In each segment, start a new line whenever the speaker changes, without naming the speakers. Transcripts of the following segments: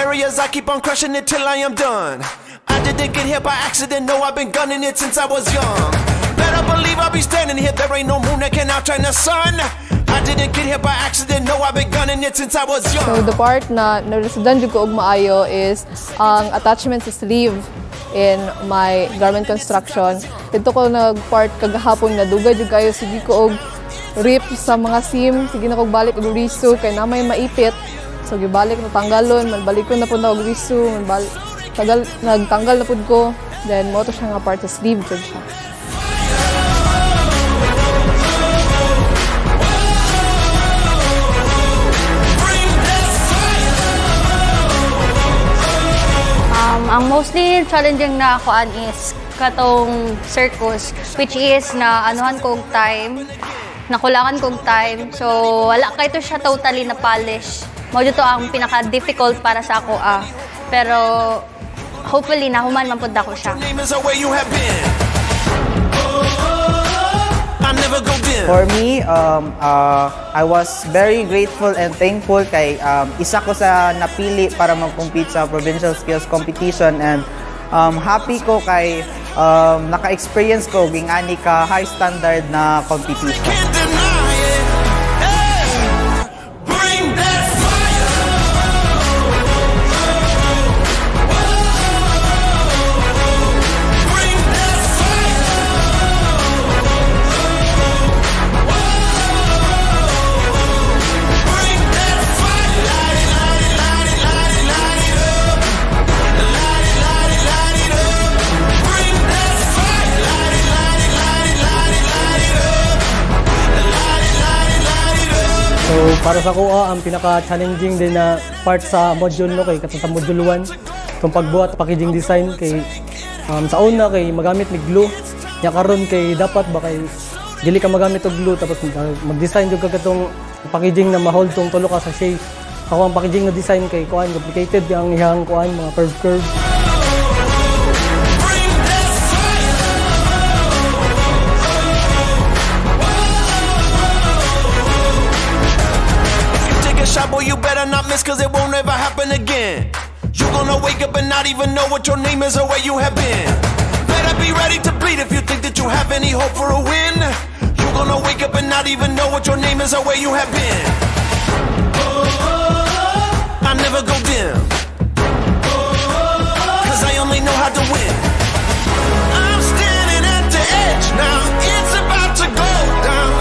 areas, I keep on crushing it till I am done. I didn't get here by accident, no, I've been gunning it since I was young. Better believe I'll be standing here, there ain't no moon that can outshine the sun. I didn't get here by accident, no, I've been gunning it since I was young.
So the part na naresudan jud ko og maayo is ang attachment sa sleeve in my garment construction. Dito ko nag-part kagahapon na dugay jud kayo, sige ko og rip sa mga seam, sige na kog balik og risu kay na may maipit. So gibalik na tanggalon, magbalik ko na pud og risu, nagtanggal na pud ko. Then mo to siya nga part sa sleeve jud siya.
Ang mostly challenging na akuan is katong circus, which is na anuhan kong time, nakulangan kong time. So wala kay to siya totally na polish. Mo dito ang pinaka-difficult para sa ako Pero hopefully nahuman man pud ako siya.
For me, I was very grateful and thankful kay isa ko sa napili para mag-compete sa provincial skills competition, and happy ko kay naka-experience ko gingani ka high standard na competition.
So para sa kuha, ang pinaka-challenging din na part sa module no kay katong sa module 1, itong pagbuhat packaging design kay sa una kay magamit ni glue. Nya karon kay dapat ba kay dili ka magamit og glue tapos mag-design jud ka katong packaging na ma-hold tong tulo ka sa shape. Ako ang packaging na design kay kuan complicated yang ihang kuan mga curve.
Boy, you better not miss, cause it won't ever happen again. You gonna wake up and not even know what your name is or where you have been. Better be ready to bleed if you think that you have any hope for a win. You gonna wake up and not even know what your name is or where you have been. I never go dim, cause I only know how to win. I'm standing at the edge now, it's about to go down.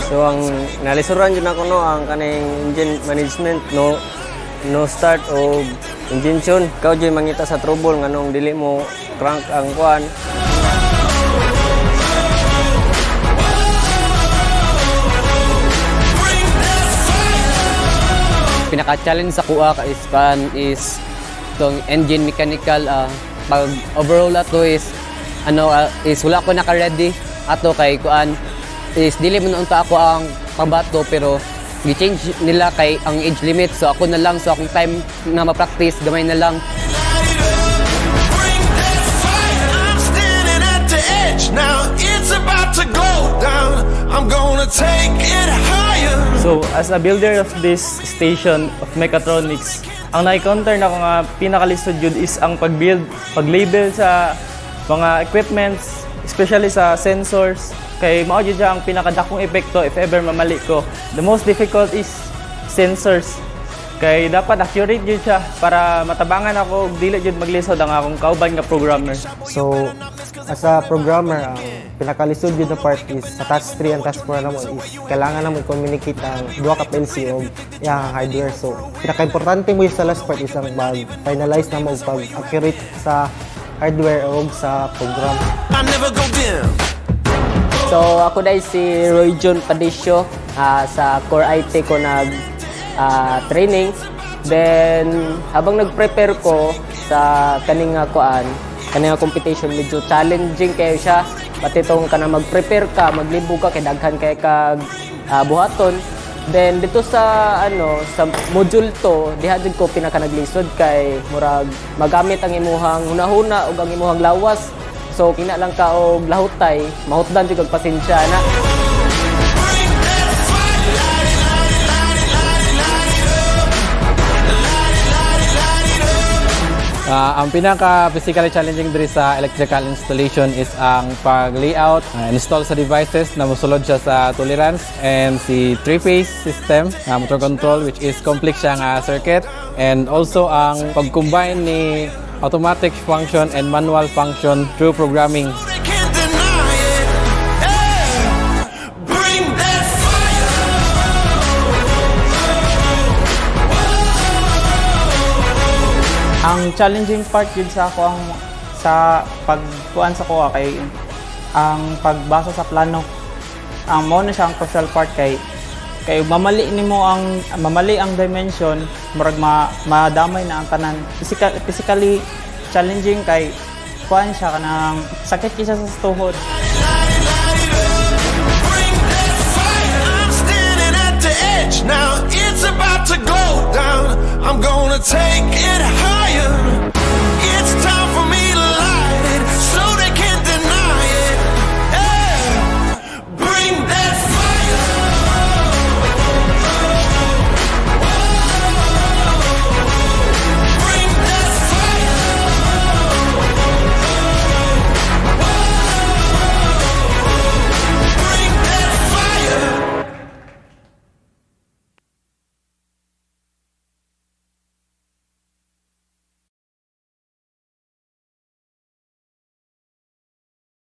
So ang nalisuran yun ako no, ang kaning engine management no start o engine tune. Ikaw dyan mangita sa trouble nga nung dili mo crank ang kuan. Pinaka-challenge sa kuha is itong engine mechanical. Pag overall ato is wala ko naka-ready ato kay kuan. Is dili mo na ako ang pambato pero gi-change nila kay ang age limit, so ako na lang, so akong time na ma-practice gamay na lang.
So as a builder of this station of mechatronics, ang na-encounter na ko nga pinakalisod yun is ang pag-build, pag-label sa mga equipments, especially sa sensors. Kay mao jud ang pinakadakong epekto if ever mamali ko. The most difficult is sensors. Kay dapat accurate jud siya para matabangan ako ug dili jud maglisod ang akong kauban nga programmer.
So as a programmer, ang pinakalisod jud na part is sa task 3 and task 4 namo is kailangan namo i-communicate ang duha ka PLC og iyang hardware. So pinaka-importante mo sa last part is ang pag-finalize namo og pag-accurate sa hardware og sa program.
I never go dim.
So ako dahil si Roy John Padisio, sa Core IT ko training. Then habang nag-prepare ko sa kaning competition, medyo challenging kayo siya. Pati itong mag-prepare ka, maglibog ka, kay daghan kay kag buhaton. Then dito sa sa module 2, dihadid ko pinaka-naglisod kay murag magamit ang imuhang hunahuna ug ang imuhang lawas. So kina lang ka og lahutay, mahutdan jud kag pasensya na.
Ang pinaka-physically challenging diri sa electrical installation is ang pag-layout, install sa devices na musulod siya sa tolerance, and si three-phase system, motor control, which is complex siya nga circuit, and also ang pag-combine ni automatic function and manual function through programming.
Ang challenging part yun sa ako sa pagkuan sa kuha kay ang pagbasa sa plano. Ang mo na siya ang crucial part kay mamali ang dimension, murag madamay na ang tanan. Physically challenging kay kuan siya kanang sakit kisa sa tuhod.
Now it's about to go down. I'm gonna take it higher. It's time.